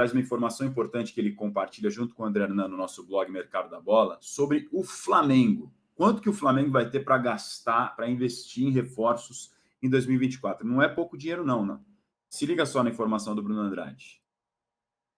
traz uma informação importante que ele compartilha junto com o André Hernan no nosso blog Mercado da Bola sobre o Flamengo. Quanto que o Flamengo vai ter para gastar, para investir em reforços em 2024? Não é pouco dinheiro não, né? Se liga só na informação do Bruno Andrade.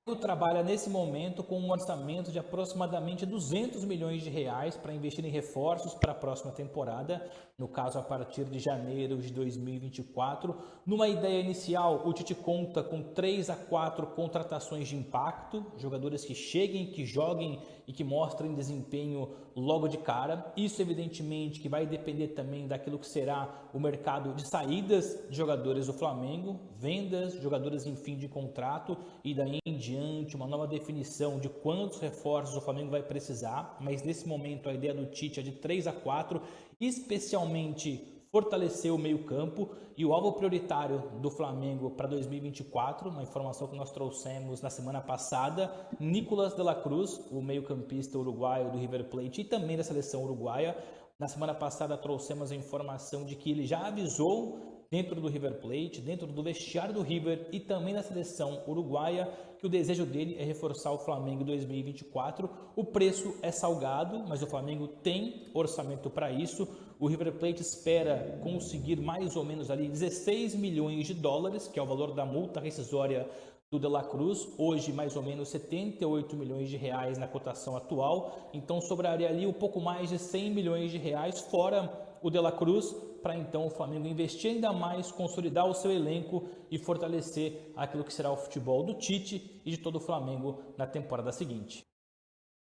O trabalha nesse momento com um orçamento de aproximadamente 200 milhões de reais para investir em reforços para a próxima temporada, no caso a partir de janeiro de 2024. Numa ideia inicial, o Tite conta com 3 a 4 contratações de impacto, jogadores que cheguem, que joguem e que mostrem desempenho logo de cara. Isso evidentemente que vai depender também daquilo que será o mercado de saídas de jogadores do Flamengo, vendas, jogadores em fim de contrato e daí em diante uma nova definição de quantos reforços o Flamengo vai precisar, mas nesse momento a ideia do Tite é de 3 a 4, especialmente fortalecer o meio-campo, e o alvo prioritário do Flamengo para 2024, uma informação que nós trouxemos na semana passada, Nicolás de la Cruz, o meio-campista uruguaio do River Plate e também da seleção uruguaia. Na semana passada trouxemos a informação de que ele já avisou dentro do River Plate, dentro do vestiário do River e também da seleção uruguaia, que o desejo dele é reforçar o Flamengo em 2024. O preço é salgado, mas o Flamengo tem orçamento para isso. O River Plate espera conseguir mais ou menos ali 16 milhões de dólares, que é o valor da multa rescisória do De La Cruz, hoje mais ou menos 78 milhões de reais na cotação atual, então sobraria ali um pouco mais de 100 milhões de reais, fora o De La Cruz, para então o Flamengo investir ainda mais, consolidar o seu elenco e fortalecer aquilo que será o futebol do Tite e de todo o Flamengo na temporada seguinte.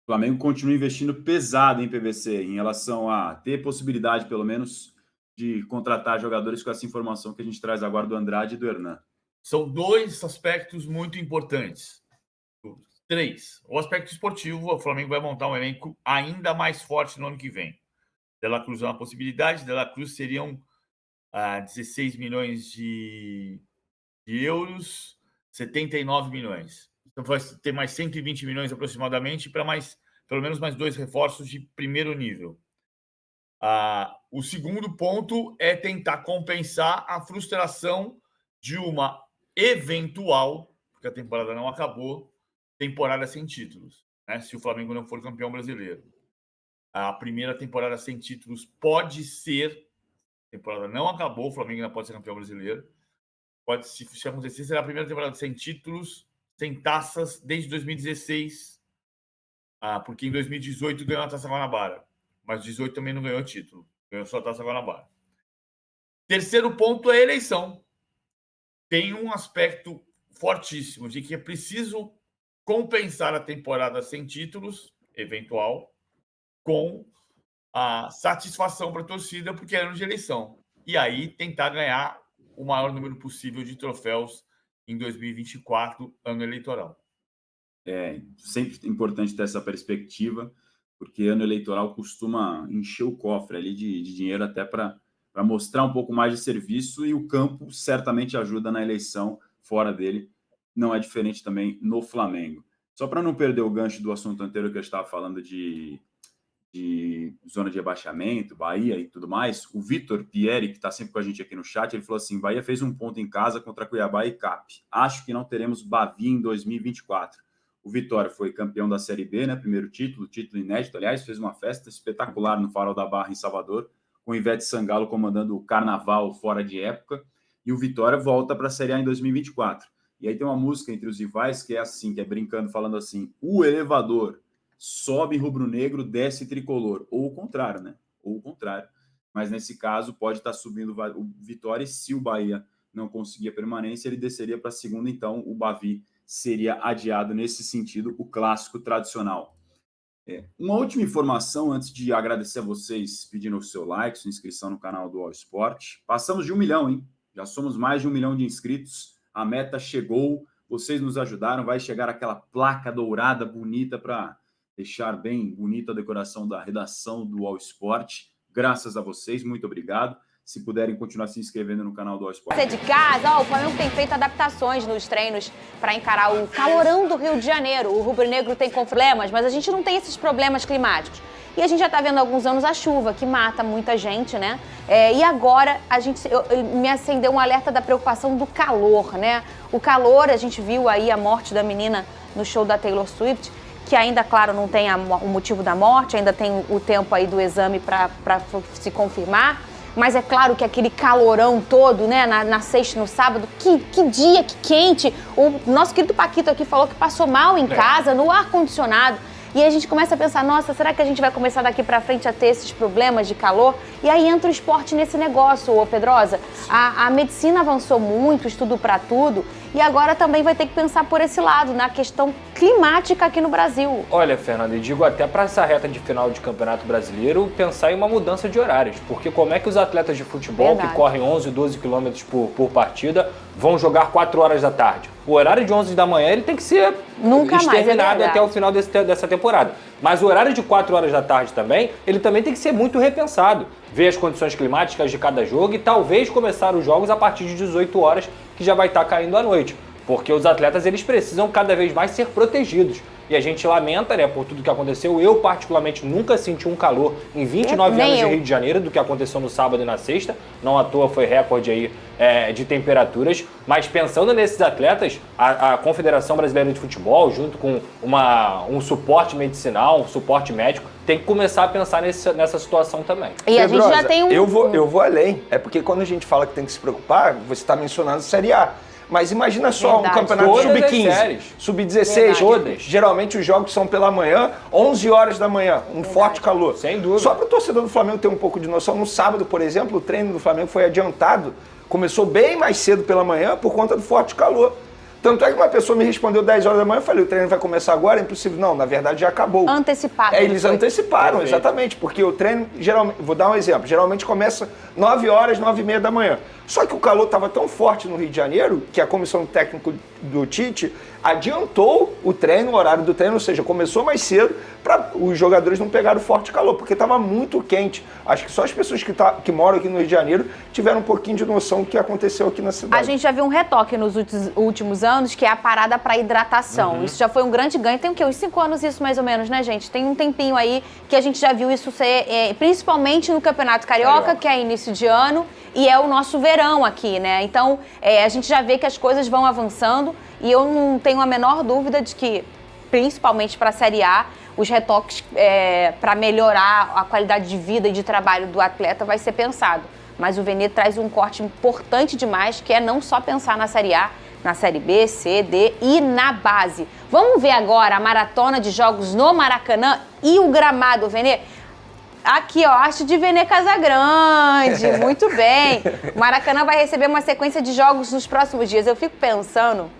O Flamengo continua investindo pesado em PVC, em relação a ter possibilidade, pelo menos, de contratar jogadores com essa informação que a gente traz agora do Andrade e do Hernan. São 2 aspectos muito importantes. 3. O aspecto esportivo, o Flamengo vai montar um elenco ainda mais forte no ano que vem. De La Cruz é uma possibilidade. De La Cruz seriam 16 milhões de euros, 79 milhões. Então vai ter mais 120 milhões aproximadamente para pelo menos mais 2 reforços de primeiro nível. O segundo ponto é tentar compensar a frustração de uma eventual, porque a temporada não acabou, temporada sem títulos, né? Se o Flamengo não for campeão brasileiro. A primeira temporada sem títulos pode ser, a temporada não acabou, o Flamengo ainda pode ser campeão brasileiro. Pode, se acontecer, será a primeira temporada sem títulos, sem taças, desde 2016, porque em 2018 ganhou a Taça Guanabara, mas 2018 também não ganhou título, ganhou só a Taça Guanabara. Terceiro ponto é a eleição. Tem um aspecto fortíssimo de que é preciso compensar a temporada sem títulos, eventual, com a satisfação para a torcida, porque é ano de eleição. E aí tentar ganhar o maior número possível de troféus em 2024, ano eleitoral. É sempre importante ter essa perspectiva, porque ano eleitoral costuma encher o cofre ali de dinheiro até para mostrar um pouco mais de serviço, e o campo certamente ajuda na eleição, fora dele não é diferente também no Flamengo. Só para não perder o gancho do assunto anterior que eu estava falando de zona de rebaixamento, Bahia e tudo mais, o Vitor Pieri, que está sempre com a gente aqui no chat, ele falou assim: Bahia fez um ponto em casa contra Cuiabá e CAP. Acho que não teremos Bavi em 2024. O Vitória foi campeão da Série B, né? Primeiro título inédito, aliás, fez uma festa espetacular no Farol da Barra, em Salvador, com o Ivete Sangalo comandando o carnaval fora de época, e o Vitória volta para a Série A em 2024. E aí tem uma música entre os rivais que é assim, que é brincando, falando assim: o elevador sobe rubro-negro, desce tricolor. Ou o contrário, né? Ou o contrário. Mas nesse caso pode estar subindo o Vitória, e se o Bahia não conseguir a permanência, ele desceria para a segunda, então o Bavi seria adiado nesse sentido, o clássico tradicional. Uma última informação antes de agradecer a vocês pedindo o seu like, sua inscrição no canal do All Sport. Passamos de 1 milhão, hein? Já somos mais de 1 milhão de inscritos. A meta chegou, vocês nos ajudaram, vai chegar aquela placa dourada bonita para deixar bem bonita a decoração da redação do All Sport. Graças a vocês, muito obrigado. Se puderem continuar se inscrevendo no canal do All Sport. Você de casa, o Flamengo tem feito adaptações nos treinos para encarar o calorão do Rio de Janeiro. O rubro-negro tem problemas, mas a gente não tem esses problemas climáticos. E a gente já está vendo há alguns anos a chuva, que mata muita gente, né? E agora me acendeu um alerta da preocupação do calor, né? O calor, a gente viu aí a morte da menina no show da Taylor Swift, que ainda, claro, não tem o motivo da morte, ainda tem o tempo aí do exame para se confirmar. Mas é claro que aquele calorão todo, né, na sexta e no sábado, que dia, que quente. O nosso querido Paquito aqui falou que passou mal em casa, no ar-condicionado. E aí a gente começa a pensar, nossa, será que a gente vai começar daqui pra frente a ter esses problemas de calor? E aí entra o esporte nesse negócio, ô Pedrosa. A medicina avançou muito, estudo pra tudo, e agora também vai ter que pensar por esse lado, na questão climática aqui no Brasil. Olha, Fernanda, eu digo até para essa reta de final de Campeonato Brasileiro pensar em uma mudança de horários, porque como é que os atletas de futebol que correm 11, 12 quilômetros por partida vão jogar 4 horas da tarde? O horário de 11 da manhã ele tem que ser exterminado até o final dessa temporada. Mas o horário de 4 horas da tarde também, ele também tem que ser muito repensado. Ver as condições climáticas de cada jogo e talvez começar os jogos a partir de 18 horas, que já vai estar caindo à noite. Porque os atletas eles precisam cada vez mais ser protegidos. E a gente lamenta, né, por tudo que aconteceu. Eu, particularmente, nunca senti um calor em 29 anos de Rio de Janeiro do que aconteceu no sábado e na sexta. Não à toa foi recorde aí de temperaturas. Mas pensando nesses atletas, a Confederação Brasileira de Futebol, junto com um suporte medicinal, um suporte médico, tem que começar a pensar nessa situação também. E a gente já tem Eu vou além. É porque quando a gente fala que tem que se preocupar, você está mencionando a Série A. Mas imagina só um campeonato sub-15, sub-16, geralmente os jogos são pela manhã, 11 horas da manhã, forte calor. Sem dúvida. Só para o torcedor do Flamengo ter um pouco de noção, no sábado, por exemplo, o treino do Flamengo foi adiantado, começou bem mais cedo pela manhã por conta do forte calor. Tanto é que uma pessoa me respondeu 10 horas da manhã, eu falei, o treino vai começar agora? É impossível. Não, na verdade já acabou. Antecipado. Eles anteciparam, exatamente, porque o treino, geralmente, vou dar um exemplo, geralmente começa 9 horas, 9h30 da manhã. Só que o calor estava tão forte no Rio de Janeiro, que a comissão técnica do Tite adiantou o treino, o horário do treino, ou seja, começou mais cedo para os jogadores não pegarem o forte calor, porque estava muito quente. Acho que só as pessoas que moram aqui no Rio de Janeiro tiveram um pouquinho de noção do que aconteceu aqui na cidade. A gente já viu um retoque nos últimos anos, que é a parada para hidratação. Isso já foi um grande ganho. Tem o quê? Uns 5 anos isso mais ou menos, né, gente? Tem um tempinho aí que a gente já viu isso ser, principalmente no Campeonato Carioca, que é início de ano, e é o nosso verão aqui, né? Então, a gente já vê que as coisas vão avançando e eu não tenho a menor dúvida de que, principalmente para a Série A, os retoques para melhorar a qualidade de vida e de trabalho do atleta vai ser pensado. Mas o Vene traz um corte importante demais, que é não só pensar na Série A, na Série B, C, D e na base. Vamos ver agora a maratona de jogos no Maracanã e o gramado, Vene. Aqui, ó, acho de Vene Casagrande, muito bem. O Maracanã vai receber uma sequência de jogos nos próximos dias. Eu fico pensando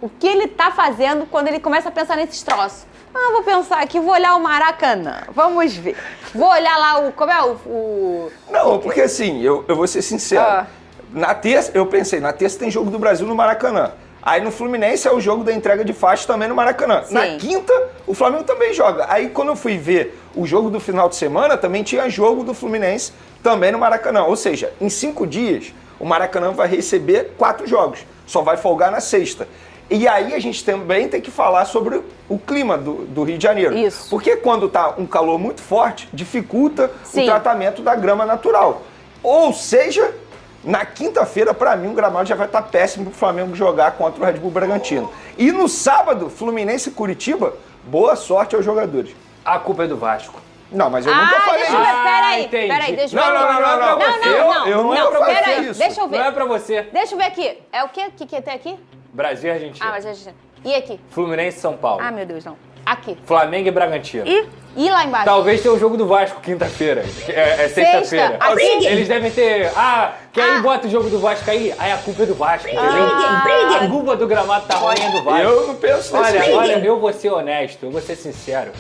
o que ele tá fazendo quando ele começa a pensar nesses troços. Vou pensar aqui, vou olhar o Maracanã, vamos ver. Vou olhar lá como é o... Não, porque assim, eu vou ser sincero. Na terça, eu pensei, na terça tem jogo do Brasil no Maracanã. Aí no Fluminense é o jogo da entrega de faixa também no Maracanã. Sim. Na quinta, o Flamengo também joga. Aí quando eu fui ver o jogo do final de semana, também tinha jogo do Fluminense também no Maracanã. Ou seja, em 5 dias, o Maracanã vai receber 4 jogos. Só vai folgar na sexta. E aí a gente também tem que falar sobre o clima do Rio de Janeiro. Isso. Porque quando tá um calor muito forte, dificulta Sim. o tratamento da grama natural. Ou seja... Na quinta-feira, para mim, o gramado já vai estar péssimo para o Flamengo jogar contra o Red Bull Bragantino. E no sábado, Fluminense e Curitiba, boa sorte aos jogadores. A culpa é do Vasco. Não, mas eu nunca falei isso. Peraí, deixa eu ver. Não, eu nunca falei isso. Deixa eu ver. Não é pra você. Deixa eu ver aqui. É o quê? O que tem aqui? Brasil e Argentina. Mas Argentina. E aqui? Fluminense e São Paulo. Meu Deus, não. Aqui. Flamengo e Bragantino. E lá embaixo? Talvez tenha o jogo do Vasco quinta-feira. É sexta-feira. Eles devem ter... que aí bota o jogo do Vasco aí? Aí a culpa é do Vasco, entendeu? A culpa do gramado tá ruim é do Vasco. Eu não penso nesse Olha, eu vou ser honesto, eu vou ser sincero.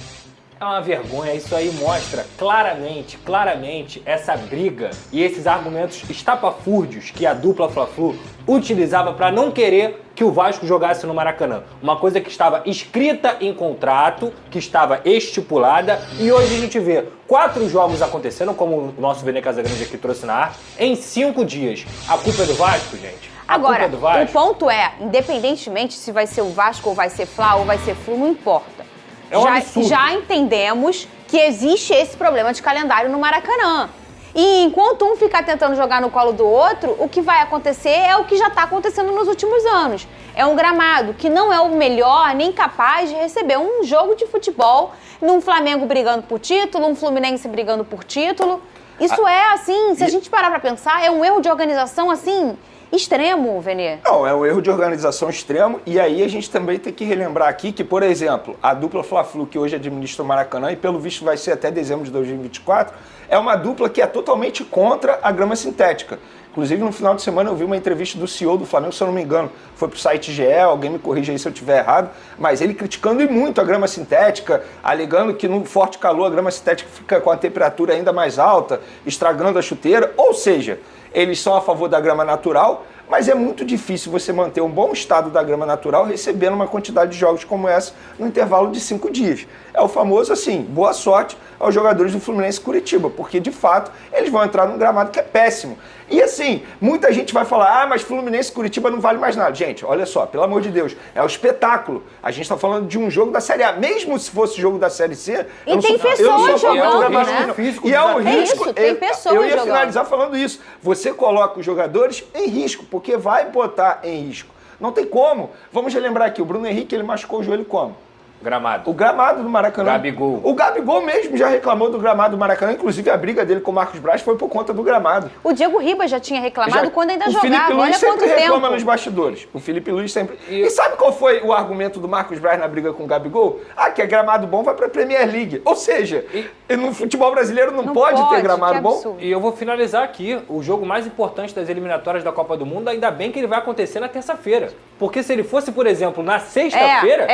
É uma vergonha, isso aí mostra claramente essa briga e esses argumentos estapafúrdios que a dupla Fla-Flu utilizava para não querer que o Vasco jogasse no Maracanã. Uma coisa que estava escrita em contrato, que estava estipulada, e hoje a gente vê 4 jogos acontecendo, como o nosso Vene Casagrande aqui trouxe na arte, em 5 dias. A culpa é do Vasco, gente? Agora, o ponto é, independentemente se vai ser o Vasco ou vai ser Fla ou vai ser Flu, não importa. É um absurdo. Já entendemos que existe esse problema de calendário no Maracanã. E enquanto um ficar tentando jogar no colo do outro, o que vai acontecer é o que já está acontecendo nos últimos anos. É um gramado que não é o melhor nem capaz de receber um jogo de futebol num Flamengo brigando por título, um Fluminense brigando por título. Isso é assim, se a gente parar para pensar, é um erro de organização assim extremo, Vene. Não, é um erro de organização extremo, e aí a gente também tem que relembrar aqui que, por exemplo, a dupla Fla-Flu, que hoje administra o Maracanã, e pelo visto vai ser até dezembro de 2024, é uma dupla que é totalmente contra a grama sintética. Inclusive, no final de semana eu vi uma entrevista do CEO do Flamengo, se eu não me engano, foi pro site GE, alguém me corrija aí se eu estiver errado, mas ele criticando e muito a grama sintética, alegando que no forte calor a grama sintética fica com a temperatura ainda mais alta, estragando a chuteira, ou seja, eles são a favor da grama natural, mas é muito difícil você manter um bom estado da grama natural recebendo uma quantidade de jogos como essa no intervalo de 5 dias. É o famoso assim, boa sorte aos jogadores do Fluminense e Curitiba, porque de fato eles vão entrar num gramado que é péssimo. E assim, muita gente vai falar, mas Fluminense e Curitiba não vale mais nada. Gente, olha só, pelo amor de Deus, é o espetáculo. A gente está falando de um jogo da Série A, mesmo se fosse jogo da Série C. E tem pessoas jogando, né? E é um risco. Isso, tem pessoas eu ia jogando. finalizar falando isso. Você coloca os jogadores em risco, porque vai botar em risco. Não tem como. Vamos relembrar aqui, o Bruno Henrique, ele machucou o joelho como? Gramado. O gramado do Maracanã. Gabigol. O Gabigol mesmo já reclamou do gramado do Maracanã, inclusive a briga dele com o Marcos Braz foi por conta do gramado. O Diego Ribas já tinha reclamado quando ainda jogava. O Felipe Luiz sempre reclama tempo. nos bastidores. O Felipe Luiz sempre... E sabe qual foi o argumento do Marcos Braz na briga com o Gabigol? Ah, que é gramado bom vai pra Premier League. Ou seja, no futebol brasileiro não pode ter gramado bom. E eu vou finalizar aqui. O jogo mais importante das eliminatórias da Copa do Mundo, ainda bem que ele vai acontecer na terça-feira. Porque se ele fosse, por exemplo, na sexta-feira...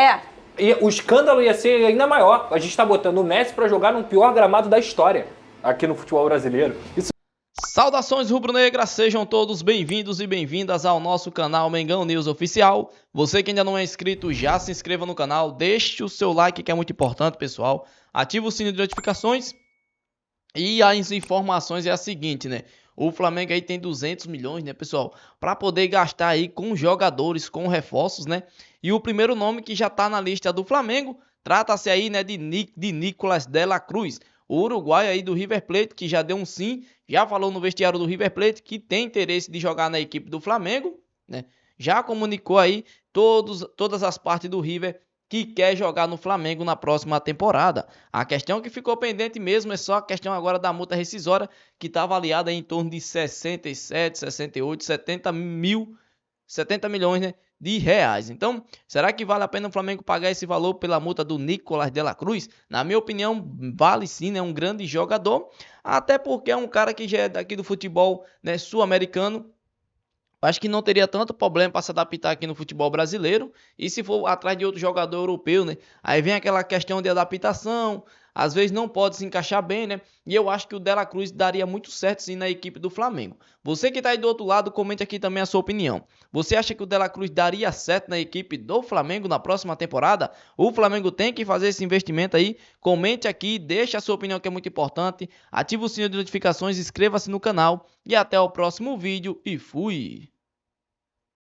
E o escândalo ia ser ainda maior. A gente está botando o Messi para jogar no pior gramado da história aqui no futebol brasileiro. Saudações rubro-negras, sejam todos bem-vindos e bem-vindas ao nosso canal Mengão News Oficial. Você que ainda não é inscrito, já se inscreva no canal, deixe o seu like que é muito importante, pessoal. Ative o sininho de notificações. E as informações é a seguinte, né? O Flamengo aí tem 200 milhões, né, pessoal? Para poder gastar aí com jogadores, com reforços, né? E o primeiro nome que já tá na lista do Flamengo, trata-se aí, né, de Nicolás de la Cruz, o uruguaio aí do River Plate, que já deu um sim, já falou no vestiário do River Plate que tem interesse de jogar na equipe do Flamengo, né? Já comunicou aí todas as partes do River que quer jogar no Flamengo na próxima temporada. A questão que ficou pendente mesmo é só a questão agora da multa rescisória, que está avaliada em torno de 67, 68, 70 milhões, né, de reais. Então, será que vale a pena o Flamengo pagar esse valor pela multa do Nicolás de la Cruz? Na minha opinião, vale sim, né, um grande jogador, até porque é um cara que já é daqui do futebol, né, sul-americano. Acho que não teria tanto problema para se adaptar aqui no futebol brasileiro. E se for atrás de outro jogador europeu, né? Aí vem aquela questão de adaptação. Às vezes não pode se encaixar bem, né? E eu acho que o De La Cruz daria muito certo sim na equipe do Flamengo. Você que está aí do outro lado, comente aqui também a sua opinião. Você acha que o De La Cruz daria certo na equipe do Flamengo na próxima temporada? O Flamengo tem que fazer esse investimento aí? Comente aqui, deixe a sua opinião que é muito importante. Ative o sininho de notificações, inscreva-se no canal. E até o próximo vídeo e fui!